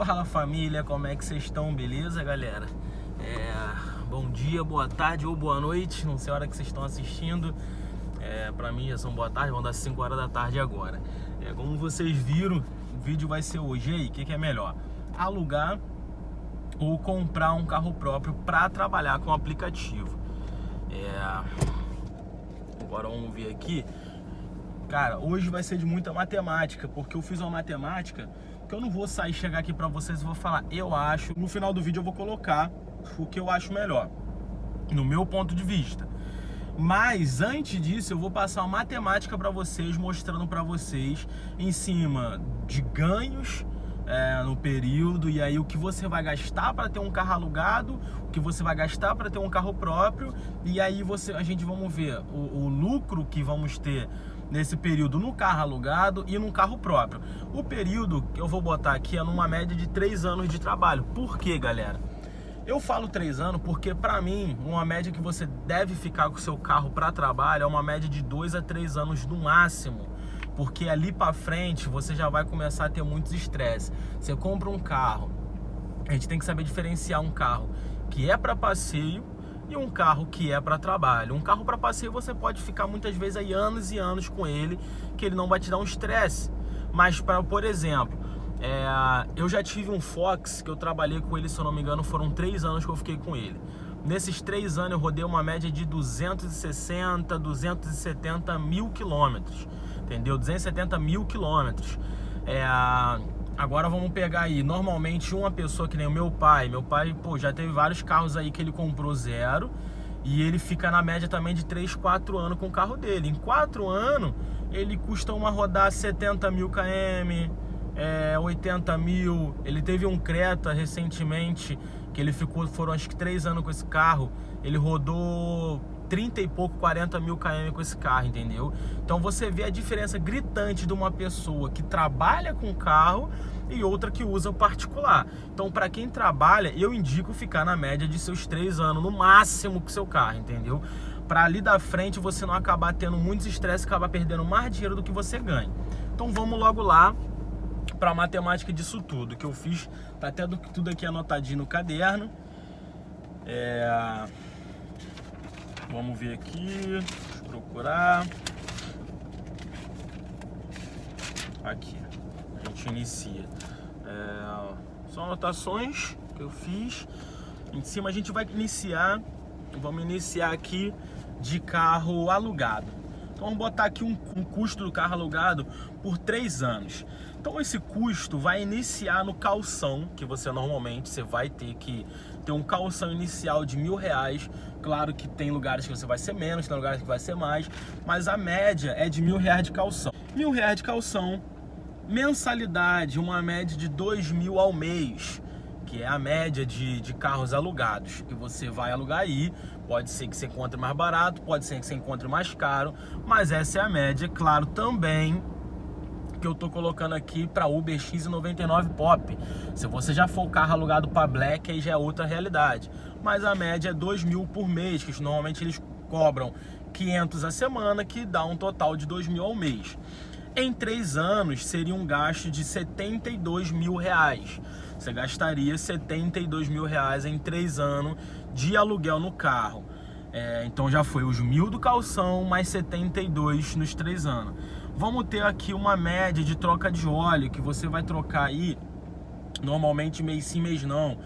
Fala família, como é que vocês estão? Beleza, galera? Bom dia, boa tarde ou boa noite, não sei a hora que vocês estão assistindo. Pra mim já são boa tarde, vão dar 5 horas da tarde agora. Como vocês viram, o vídeo vai ser hoje. E aí, o que é melhor? Alugar ou comprar um carro próprio para trabalhar com o aplicativo? Agora vamos ver aqui. Cara, hoje vai ser de muita matemática, porque eu fiz uma matemática que eu não vou chegar aqui pra vocês e vou falar, eu acho. No final do vídeo eu vou colocar o que eu acho melhor, no meu ponto de vista. Mas antes disso eu vou passar uma matemática pra vocês, mostrando pra vocês em cima de ganhos no período, e aí o que você vai gastar para ter um carro alugado, o que você vai gastar para ter um carro próprio, e aí a gente vamos ver o lucro que vamos ter nesse período no carro alugado e no carro próprio. O período que eu vou botar aqui é numa média de 3 anos de trabalho. Por quê, galera? Eu falo 3 anos porque, para mim, uma média que você deve ficar com o seu carro para trabalho é uma média de 2 a 3 anos no máximo. Porque ali para frente você já vai começar a ter muitos estresse. Você compra um carro, a gente tem que saber diferenciar um carro que é para passeio e um carro que é para trabalho. Um carro para passeio você pode ficar muitas vezes aí anos e anos com ele, que ele não vai te dar um estresse. Mas, por exemplo, eu já tive um Fox que eu trabalhei com ele, se eu não me engano, foram 3 anos que eu fiquei com ele. Nesses 3 anos eu rodei uma média de 260, 270 mil quilômetros, entendeu? 270 mil quilômetros. Agora vamos pegar aí, normalmente uma pessoa que nem o meu pai, pô, já teve vários carros aí que ele comprou zero, e ele fica na média também de 3, 4 anos com o carro dele. Em 4 anos ele costuma rodar 70 mil km, 80 mil. Ele teve um Creta recentemente que ele foram acho que 3 anos com esse carro, ele rodou 30 e pouco, 40 mil km com esse carro, entendeu? Então você vê a diferença gritante de uma pessoa que trabalha com carro e outra que usa o particular. Então, para quem trabalha, eu indico ficar na média de seus 3 anos no máximo com seu carro, entendeu? Para ali da frente você não acabar tendo muitos estresse e acabar perdendo mais dinheiro do que você ganha. Então vamos logo lá para a matemática disso tudo que eu fiz. Tá até tudo aqui anotadinho no caderno. Vamos ver aqui, deixa eu procurar. Aqui, a gente inicia. São anotações que eu fiz. Em cima a gente vai iniciar. Vamos iniciar aqui de carro alugado. Então vamos botar aqui um custo do carro alugado por 3 anos. Então esse custo vai iniciar no calção, que você vai ter que ter um calção inicial de R$1.000. Claro que tem lugares que você vai ser menos, tem lugares que vai ser mais, mas a média é de R$1.000 de calção. R$1.000 de calção, mensalidade, uma média de R$2.000 ao mês, que é a média de carros alugados, que você vai alugar aí. Pode ser que você encontre mais barato, pode ser que você encontre mais caro, mas essa é a média. Claro, também que eu tô colocando aqui para Uber X99 Pop. Se você já for o carro alugado para Black, aí já é outra realidade. Mas a média é R$2.000 por mês, que normalmente eles cobram 500 a semana, que dá um total de R$2.000 ao mês. Em 3 anos seria um gasto de R$72.000. Você gastaria R$72.000 em 3 anos de aluguel no carro. Então já foi os 1.000 do calção mais 72 nos 3 anos. Vamos ter aqui uma média de troca de óleo, que você vai trocar aí normalmente mês sim, mês não.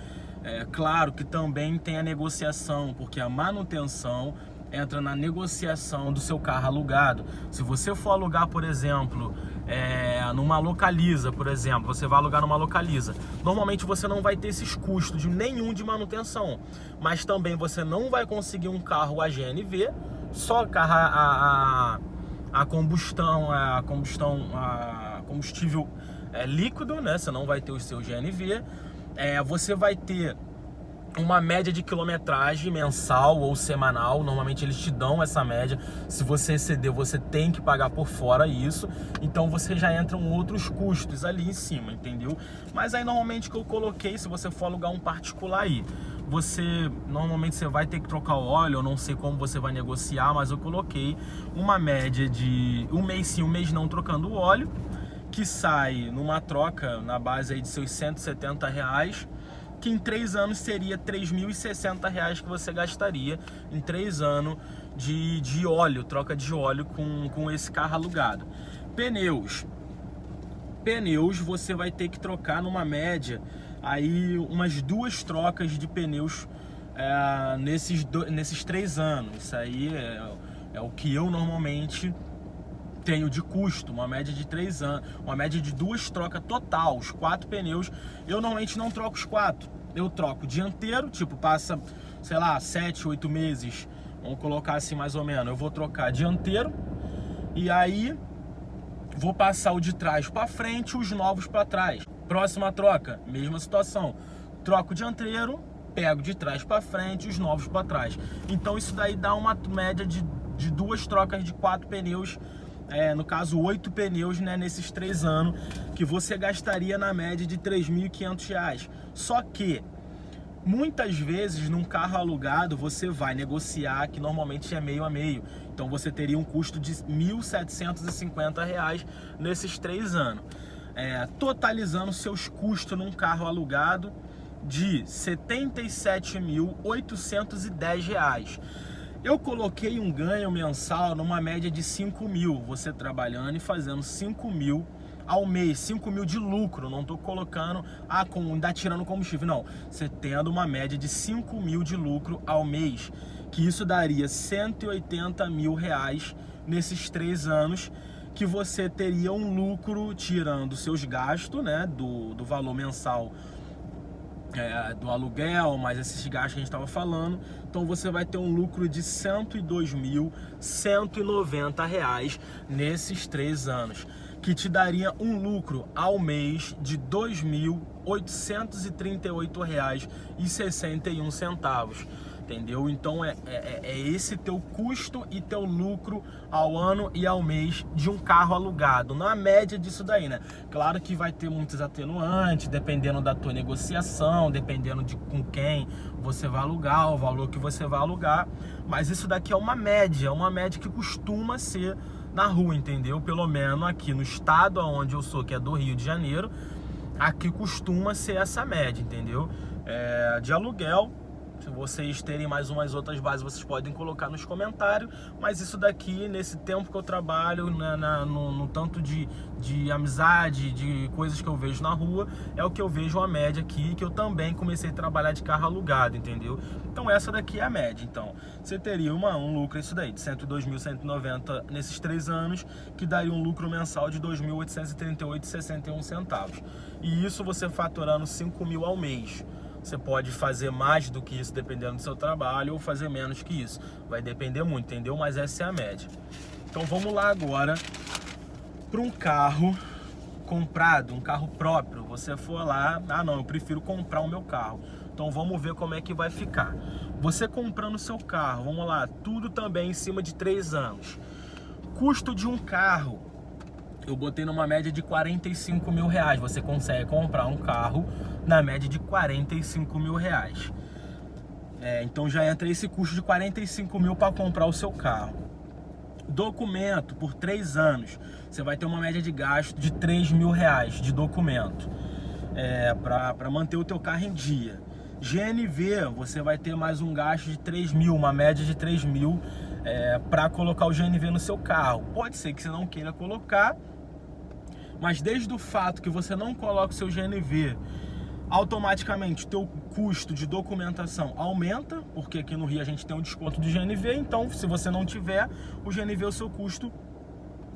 Claro que também tem a negociação, porque a manutenção entra na negociação do seu carro alugado. Se você for alugar, por exemplo, numa Localiza, por exemplo, você vai alugar numa Localiza, normalmente você não vai ter esses custos nenhum de manutenção, mas também você não vai conseguir um carro a GNV, só carro a combustível líquido, né? Você não vai ter o seu GNV. Você vai ter uma média de quilometragem mensal ou semanal. Normalmente eles te dão essa média. Se você exceder, você tem que pagar por fora isso. Então você já entram outros custos ali em cima, entendeu? Mas aí normalmente que eu coloquei, se você for alugar um particular aí, normalmente você vai ter que trocar o óleo. Eu não sei como você vai negociar, mas eu coloquei uma média de um mês sim, um mês não trocando o óleo. que sai numa troca na base aí de seus R$170, que em 3 anos seria R$3.060 que você gastaria em 3 anos de óleo, troca de óleo com esse carro alugado. Pneus você vai ter que trocar numa média aí umas 2 trocas de pneus nesses 3 anos. Isso aí é o que eu normalmente tenho de custo, uma média de 3 anos, uma média de 2 trocas total, os 4 pneus. Eu normalmente não troco os 4, eu troco dianteiro, tipo passa, sei lá, 7, 8 meses, vamos colocar assim mais ou menos, eu vou trocar dianteiro e aí vou passar o de trás para frente, os novos para trás. Próxima troca, mesma situação, troco o dianteiro, pego de trás para frente, os novos para trás. Então isso daí dá uma média de 2 trocas de 4 pneus, no caso 8 pneus, né, nesses 3 anos, que você gastaria na média de R$3.500. Só que muitas vezes num carro alugado você vai negociar, que normalmente é meio a meio, então você teria um custo de R$1.750 nesses 3 anos, totalizando seus custos num carro alugado de R$77.810. Eu coloquei um ganho mensal numa média de 5.000, você trabalhando e fazendo 5.000 ao mês, 5.000 de lucro. Não estou colocando, ainda tirando combustível, não. Você tendo uma média de 5.000 de lucro ao mês, que isso daria R$180 mil nesses 3 anos, que você teria um lucro tirando seus gastos, né, do valor mensal do aluguel, mais esses gastos que a gente estava falando. Então você vai ter um lucro de R$102.190 nesses 3 anos, que te daria um lucro ao mês de R$2.838,61, entendeu? Então é esse teu custo e teu lucro ao ano e ao mês de um carro alugado, na média disso daí, né? Claro que vai ter muitos atenuantes, dependendo da tua negociação, dependendo de com quem você vai alugar, o valor que você vai alugar, mas isso daqui é uma média que costuma ser na rua, entendeu? Pelo menos aqui no estado onde eu sou, que é do Rio de Janeiro, aqui costuma ser essa média, entendeu? De aluguel. Se vocês terem mais umas outras bases, vocês podem colocar nos comentários. Mas isso daqui, nesse tempo que eu trabalho, no tanto de amizade, de coisas que eu vejo na rua, é o que eu vejo a média aqui, que eu também comecei a trabalhar de carro alugado, entendeu? Então essa daqui é a média. Então você teria um lucro, isso daí, de R$102.190 nesses 3 anos, que daria um lucro mensal de R$2.838,61. E isso você faturando 5.000 ao mês. Você pode fazer mais do que isso dependendo do seu trabalho, ou fazer menos que isso. Vai depender muito, entendeu? Mas essa é a média. Então vamos lá agora para um carro comprado, um carro próprio. Você for lá, não, eu prefiro comprar o meu carro. Então vamos ver como é que vai ficar. Você comprando o seu carro, vamos lá, tudo também em cima de 3 anos. Custo de um carro, eu botei numa média de R$45 mil. Você consegue comprar um carro na média de R$45 mil. Então já entra esse custo de R$45 mil para comprar o seu carro. Documento por 3 anos, você vai ter uma média de gasto de R$3 mil de documento, para manter o teu carro em dia. GNV, você vai ter mais um gasto de 3 mil, uma média de 3 mil para colocar o GNV no seu carro. Pode ser que você não queira colocar, mas desde o fato que você não coloca o seu GNV, automaticamente o teu custo de documentação aumenta, porque aqui no Rio a gente tem um desconto do GNV, então se você não tiver o GNV, o seu custo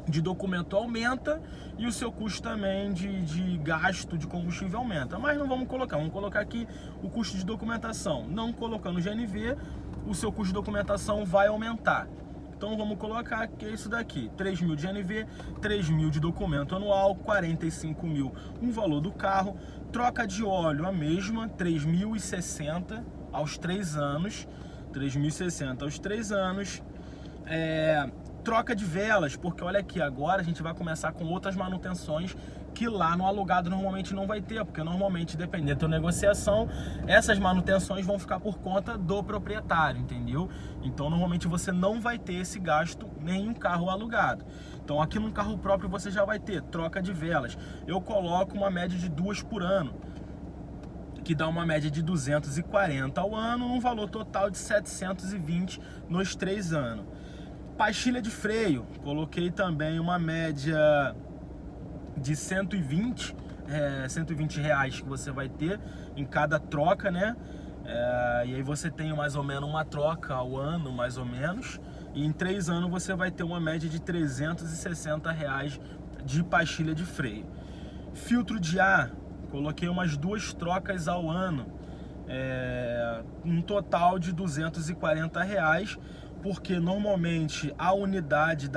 de documento aumenta e o seu custo também de gasto de combustível aumenta. Mas não vamos colocar aqui o custo de documentação. Não colocando o GNV, o seu custo de documentação vai aumentar. Então vamos colocar que é isso daqui, 3 mil de GNV, 3 mil de documento anual, 45 mil um valor do carro, troca de óleo a mesma, 3.060 aos 3 anos, 3.060 aos 3 anos, troca de velas, porque olha aqui, agora a gente vai começar com outras manutenções que lá no alugado normalmente não vai ter, porque normalmente, dependendo da tua negociação, essas manutenções vão ficar por conta do proprietário, entendeu? Então normalmente você não vai ter esse gasto nem em um carro alugado. Então aqui num carro próprio você já vai ter troca de velas. Eu coloco uma média de 2 por ano, que dá uma média de 240 ao ano, um valor total de 720 nos 3 anos. Pastilha de freio, coloquei também uma média de 120 reais que você vai ter em cada troca, né? E aí você tem mais ou menos uma troca ao ano, mais ou menos, e em 3 anos você vai ter uma média de 360 reais de pastilha de freio. Filtro de ar, coloquei umas 2 trocas ao ano, um total de 240 reais, porque normalmente a unidade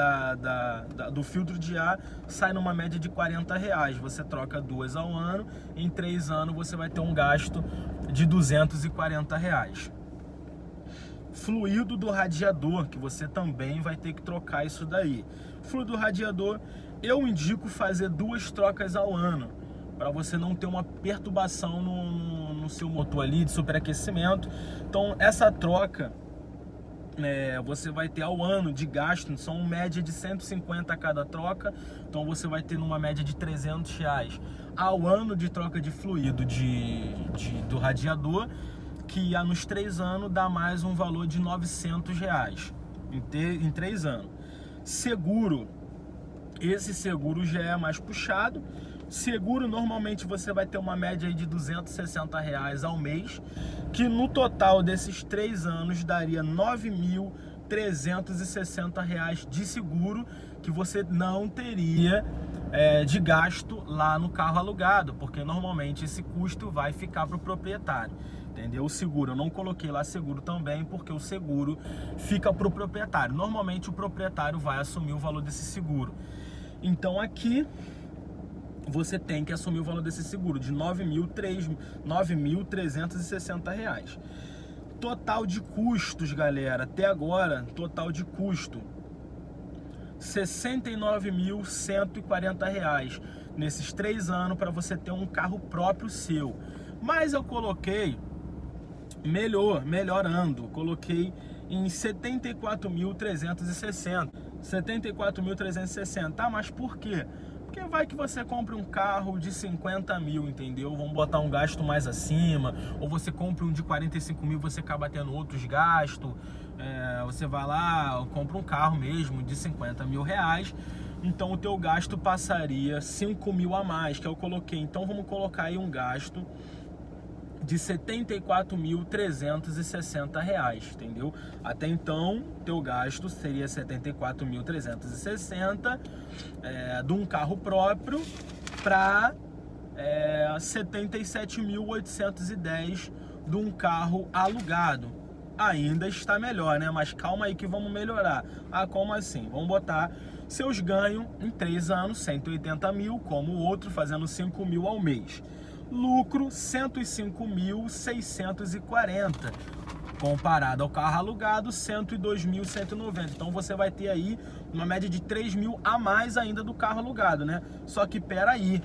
do filtro de ar sai numa média de 40 reais. Você troca 2 ao ano, em 3 anos você vai ter um gasto de 240 reais. Fluido do radiador, que você também vai ter que trocar isso daí. Fluido do radiador, eu indico fazer 2 trocas ao ano, para você não ter uma perturbação no seu motor ali de superaquecimento. Então essa troca você vai ter ao ano de gasto, são média de 150 a cada troca, então você vai ter numa média de 300 reais ao ano de troca de fluido do radiador, que nos 3 anos dá mais um valor de 900 reais em 3 anos. Seguro, esse seguro já é mais puxado. Seguro, normalmente você vai ter uma média aí de 260 reais ao mês, que no total desses 3 anos daria 9.360 reais de seguro, que você não teria de gasto lá no carro alugado, porque normalmente esse custo vai ficar para o proprietário, entendeu? O seguro, eu não coloquei lá seguro também, porque o seguro fica para o proprietário. Normalmente o proprietário vai assumir o valor desse seguro. Então aqui você tem que assumir o valor desse seguro de 9.360 reais. Total de custos, galera, até agora, total de custo, 69.140 reais nesses 3 anos para você ter um carro próprio seu. Mas eu coloquei melhorando, coloquei em 74.360. 74.360, tá? Mas por quê? Porque vai que você compre um carro de 50 mil, entendeu? Vamos botar um gasto mais acima. Ou você compra um de 45 mil, você acaba tendo outros gastos. Você vai lá, compra um carro mesmo de 50 mil reais. Então o teu gasto passaria 5 mil a mais, que eu coloquei. Então vamos colocar aí um gasto de 74.360 reais, entendeu? Até então, teu gasto seria 74.360 de um carro próprio para 77.810 de um carro alugado. Ainda está melhor, né? Mas calma aí que vamos melhorar. Como assim? Vamos botar seus ganhos em 3 anos, 180 mil, como o outro, fazendo 5 mil ao mês. Lucro 105.640, comparado ao carro alugado 102.190. Então você vai ter aí uma média de 3 mil a mais ainda do carro alugado, né? Só que peraí,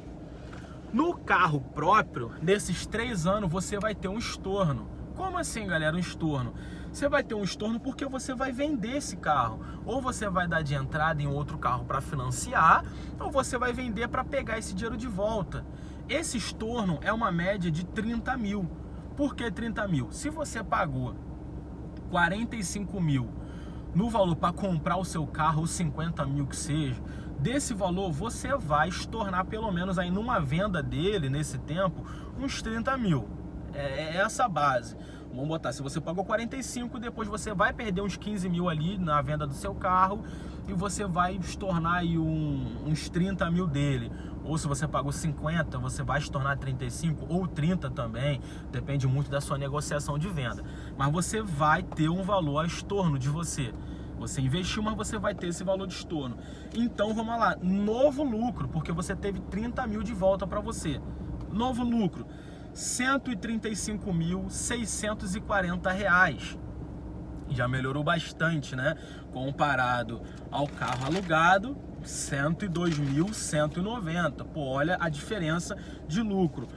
no carro próprio, nesses 3 anos você vai ter um estorno. Como assim, galera, um estorno? Você vai ter um estorno porque você vai vender esse carro, ou você vai dar de entrada em outro carro para financiar, ou você vai vender para pegar esse dinheiro de volta. Esse estorno é uma média de 30 mil. Por que 30 mil? Se você pagou 45 mil no valor para comprar o seu carro, ou 50 mil que seja, desse valor você vai estornar pelo menos aí numa venda dele, nesse tempo, uns 30 mil. É essa a base. Vamos botar, se você pagou 45, depois você vai perder uns 15 mil ali na venda do seu carro e você vai estornar aí uns 30 mil dele. Ou se você pagou 50, você vai estornar 35 ou 30 também, depende muito da sua negociação de venda. Mas você vai ter um valor a estorno de você. Você investiu, mas você vai ter esse valor de estorno. Então vamos lá, novo lucro, porque você teve 30 mil de volta para você. Novo lucro, 135.640 reais. Já melhorou bastante, né? Comparado ao carro alugado, 102.190. Pô, olha a diferença de lucro.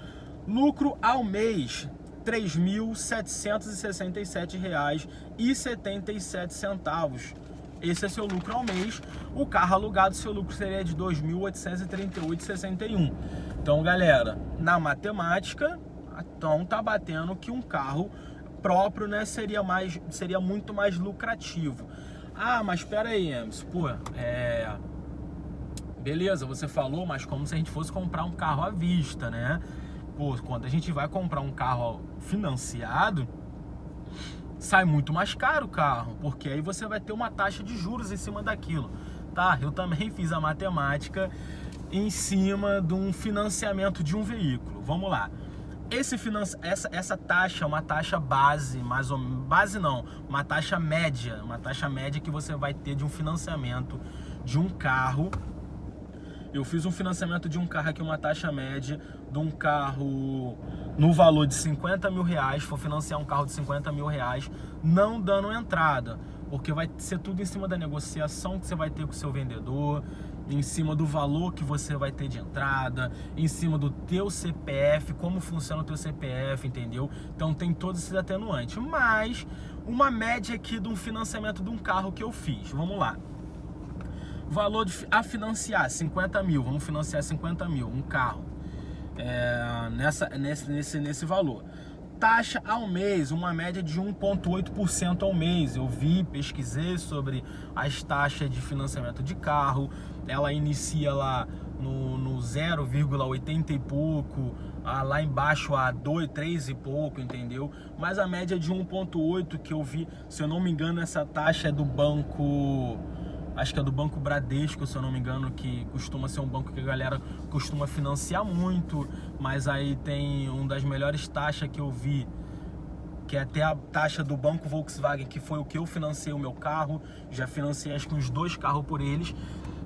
Lucro ao mês, R$ 3.767,77. Esse é seu lucro ao mês. O carro alugado, seu lucro seria de R$ 2.838,61. Então, galera, na matemática, então tá batendo que um carro próprio, né, seria muito mais lucrativo. Ah, mas espera aí, Emerson, pô, beleza, você falou, mas como se a gente fosse comprar um carro à vista, né? Pô, quando a gente vai comprar um carro financiado, sai muito mais caro o carro, porque aí você vai ter uma taxa de juros em cima daquilo, tá? Eu também fiz a matemática em cima de um financiamento de um veículo. Vamos lá. Essa taxa é uma taxa base, mais ou menos, base não, uma taxa média que você vai ter de um financiamento de um carro. Eu fiz um financiamento de um carro aqui, uma taxa média de um carro no valor de R$50 mil. Vou financiar um carro de R$50 mil, não dando entrada, porque vai ser tudo em cima da negociação que você vai ter com o seu vendedor, em cima do valor que você vai ter de entrada, em cima do teu CPF, como funciona o teu CPF, entendeu? Então tem todos esses atenuantes. Mas uma média aqui de um financiamento de um carro que eu fiz. Vamos lá. Valor a financiar, R$50 mil. Vamos financiar R$50 mil, um carro. Nesse valor. Taxa ao mês, uma média de 1,8% ao mês. Eu pesquisei sobre as taxas de financiamento de carro. Ela inicia lá no 0,80 e pouco, lá embaixo a 2, 3 e pouco, entendeu? Mas a média de 1,8 que eu vi, se eu não me engano, essa taxa é do banco... Acho que é do Banco Bradesco, se eu não me engano, que costuma ser um banco que a galera costuma financiar muito, mas aí tem uma das melhores taxas que eu vi, que é até a taxa do Banco Volkswagen, que foi o que eu financei o meu carro. Já financei acho que uns 2 carros por eles,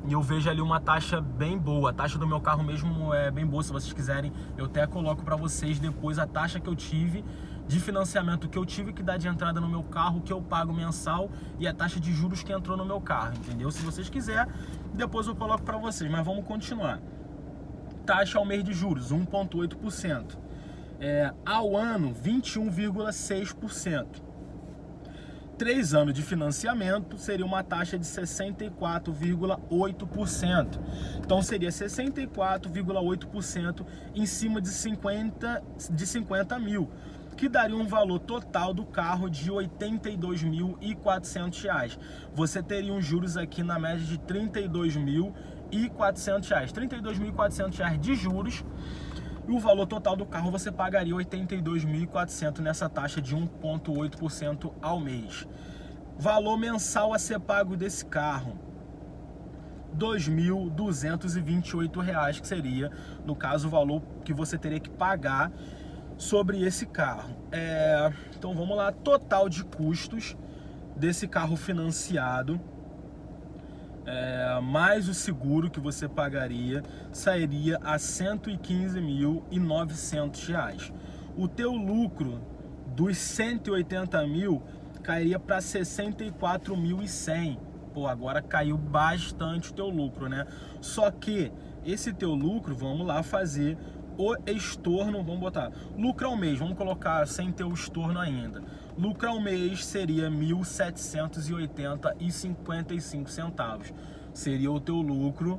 e eu vejo ali uma taxa bem boa. A taxa do meu carro mesmo é bem boa. Se vocês quiserem, eu até coloco para vocês depois a taxa que eu tive de financiamento, que eu tive que dar de entrada no meu carro, que eu pago mensal, e a taxa de juros que entrou no meu carro, entendeu? Se vocês quiserem, depois eu coloco para vocês, mas vamos continuar. Taxa ao mês de juros, 1,8%. Ao ano, 21,6%. 3 anos de financiamento seria uma taxa de 64,8%. Então seria 64,8% em cima de 50 mil, que daria um valor total do carro de R$ 82.400. Você teria uns juros aqui na média de R$ 32.400. R$ 32.400 de juros. E o valor total do carro você pagaria R$ 82.400 nessa taxa de 1,8% ao mês. Valor mensal a ser pago desse carro, R$ 2.228, que seria, no caso, o valor que você teria que pagar sobre esse carro. Então vamos lá, total de custos desse carro financiado, mais o seguro que você pagaria, sairia a R$ 115.900. O teu lucro dos 180 mil cairia para 64.100. Pô, agora caiu bastante o teu lucro, né? Só que esse teu lucro, vamos lá fazer o estorno, vamos botar lucro ao mês, vamos colocar sem ter o estorno ainda. Lucro ao mês seria R$ 1.780,55. Seria o teu lucro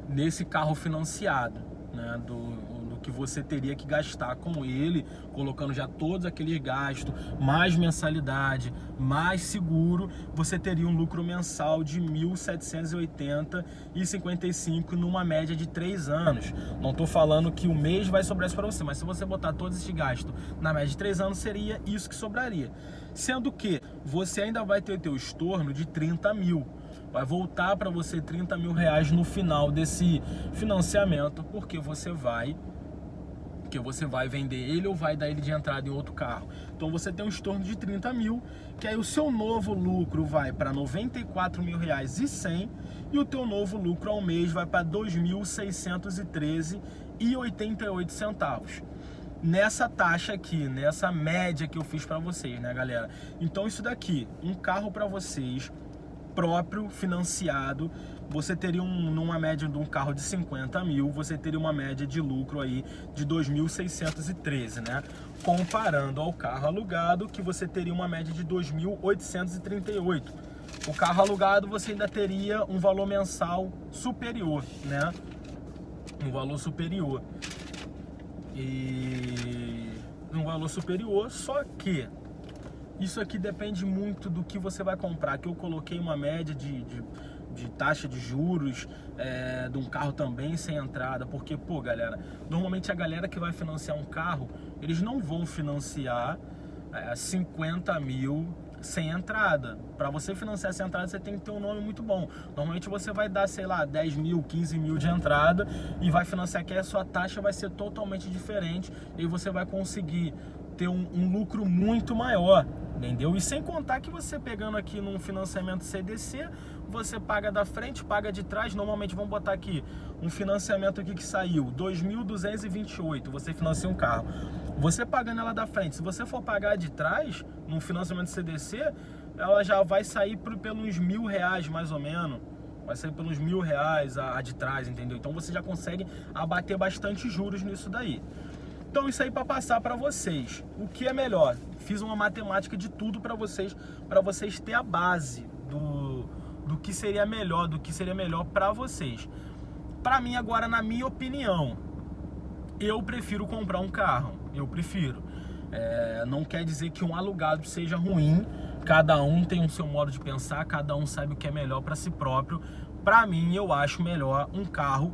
nesse carro financiado, né? Do que você teria que gastar com ele, colocando já todos aqueles gastos, mais mensalidade, mais seguro, você teria um lucro mensal de R$ 1.780,55 numa média de 3 anos. Não estou falando que o mês vai sobrar isso para você, mas se você botar todos esses gastos na média de 3 anos, seria isso que sobraria. Sendo que você ainda vai ter o teu estorno de 30 mil. Vai voltar para você R$ 30 mil no final desse financiamento, porque você vai vender ele ou vai dar ele de entrada em outro carro. Então você tem um estorno de 30 mil, que aí o seu novo lucro vai para R$ 94.100 e o teu novo lucro ao mês vai para R$ 2.613,88. Nessa taxa aqui, nessa média que eu fiz para vocês, né, galera? Então isso daqui, um carro para vocês próprio financiado, você teria numa média de um carro de 50 mil, você teria uma média de lucro aí de 2.613, né? Comparando ao carro alugado, que você teria uma média de 2.838. O carro alugado você ainda teria um valor mensal superior, né? Um valor superior. Só que isso aqui depende muito do que você vai comprar. Aqui eu coloquei uma média de taxa de juros de um carro também sem entrada, porque, pô, galera, normalmente a galera que vai financiar um carro, eles não vão financiar 50 mil sem entrada. Para você financiar sem entrada, você tem que ter um nome muito bom. Normalmente você vai dar, sei lá, 10 mil, 15 mil de entrada e vai financiar, que a sua taxa vai ser totalmente diferente e você vai conseguir ter um lucro muito maior, entendeu? E sem contar que você pegando aqui num financiamento CDC, você paga da frente, paga de trás. Normalmente, vamos botar aqui um financiamento aqui que saiu 2.228, você financia um carro, você pagando ela da frente, se você for pagar de trás num financiamento CDC, ela já vai sair pelos R$1.000 mais ou menos, vai sair pelos R$1.000 a de trás, entendeu? Então você já consegue abater bastante juros nisso daí. Então isso aí para passar para vocês, o que é melhor? Fiz uma matemática de tudo para vocês ter a base do que seria melhor, para vocês. Para mim agora, na minha opinião, eu prefiro comprar um carro, não quer dizer que um alugado seja ruim, cada um tem o seu modo de pensar, cada um sabe o que é melhor para si próprio. Para mim, eu acho melhor um carro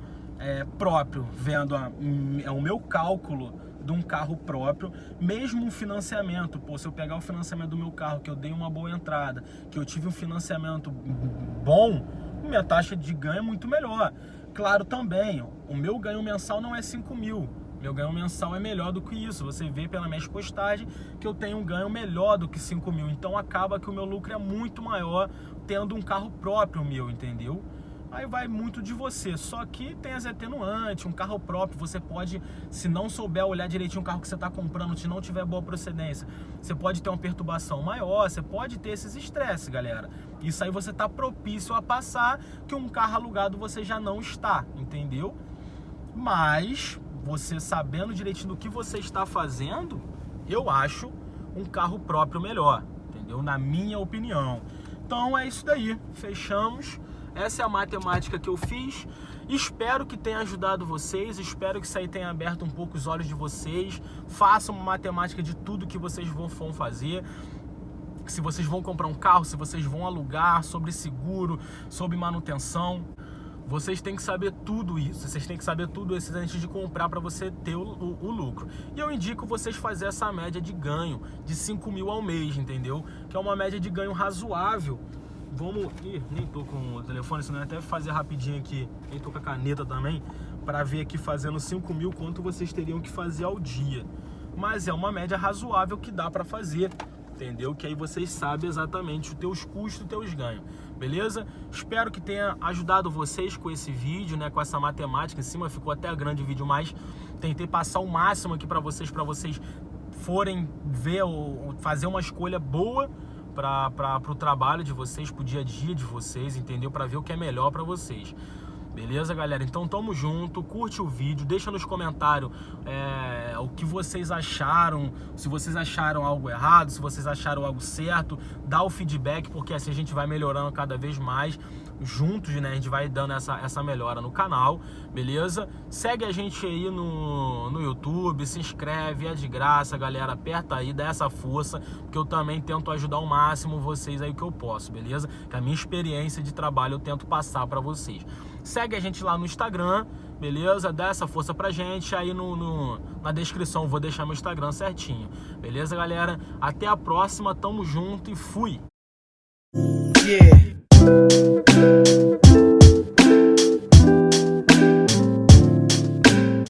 próprio, vendo o meu cálculo de um carro próprio, mesmo um financiamento. Pô, se eu pegar o financiamento do meu carro, que eu dei uma boa entrada, que eu tive um financiamento bom, minha taxa de ganho é muito melhor. Claro, também, o meu ganho mensal não é 5 mil, meu ganho mensal é melhor do que isso. Você vê pela minha postagem que eu tenho um ganho melhor do que 5 mil, então acaba que o meu lucro é muito maior tendo um carro próprio meu, entendeu? Aí vai muito de você, só que tem as atenuantes. Um carro próprio, você pode, se não souber olhar direitinho o carro que você está comprando, se não tiver boa procedência, você pode ter uma perturbação maior, você pode ter esses estresses, galera. Isso aí você está propício a passar, que um carro alugado você já não está, entendeu? Mas, você sabendo direitinho do que você está fazendo, eu acho um carro próprio melhor, entendeu? Na minha opinião. Então é isso daí, fechamos. Essa é a matemática que eu fiz. Espero que tenha ajudado vocês. Espero que isso aí tenha aberto um pouco os olhos de vocês. Façam uma matemática de tudo que vocês vão fazer. Se vocês vão comprar um carro, se vocês vão alugar, sobre seguro, sobre manutenção. Vocês têm que saber tudo isso. Vocês têm que saber tudo isso antes de comprar, para você ter o lucro. E eu indico vocês fazer essa média de ganho de 5 mil ao mês, entendeu? Que é uma média de ganho razoável. Vamos... nem tô com o telefone, senão eu até fazer rapidinho aqui. Nem tô com a caneta também, para ver aqui fazendo 5 mil quanto vocês teriam que fazer ao dia. Mas é uma média razoável que dá para fazer, entendeu? Que aí vocês sabem exatamente os teus custos e os teus ganhos, beleza? Espero que tenha ajudado vocês com esse vídeo, né? Com essa matemática em cima, ficou até grande o vídeo, mas tentei passar o máximo aqui para vocês forem ver ou fazer uma escolha boa para o trabalho de vocês, para o dia a dia de vocês, entendeu? Para ver o que é melhor para vocês. Beleza, galera? Então tamo junto, curte o vídeo, deixa nos comentários o que vocês acharam, se vocês acharam algo errado, se vocês acharam algo certo, dá o feedback, porque assim a gente vai melhorando cada vez mais, juntos, né? A gente vai dando essa melhora no canal, beleza? Segue a gente aí no YouTube, se inscreve, é de graça, galera, aperta aí, dá essa força, porque eu também tento ajudar ao máximo vocês aí que eu posso, beleza? Com a minha experiência de trabalho eu tento passar para vocês. Segue a gente lá no Instagram, beleza? Dá essa força pra gente. Aí na descrição eu vou deixar meu Instagram certinho. Beleza, galera? Até a próxima, tamo junto e fui! Yeah.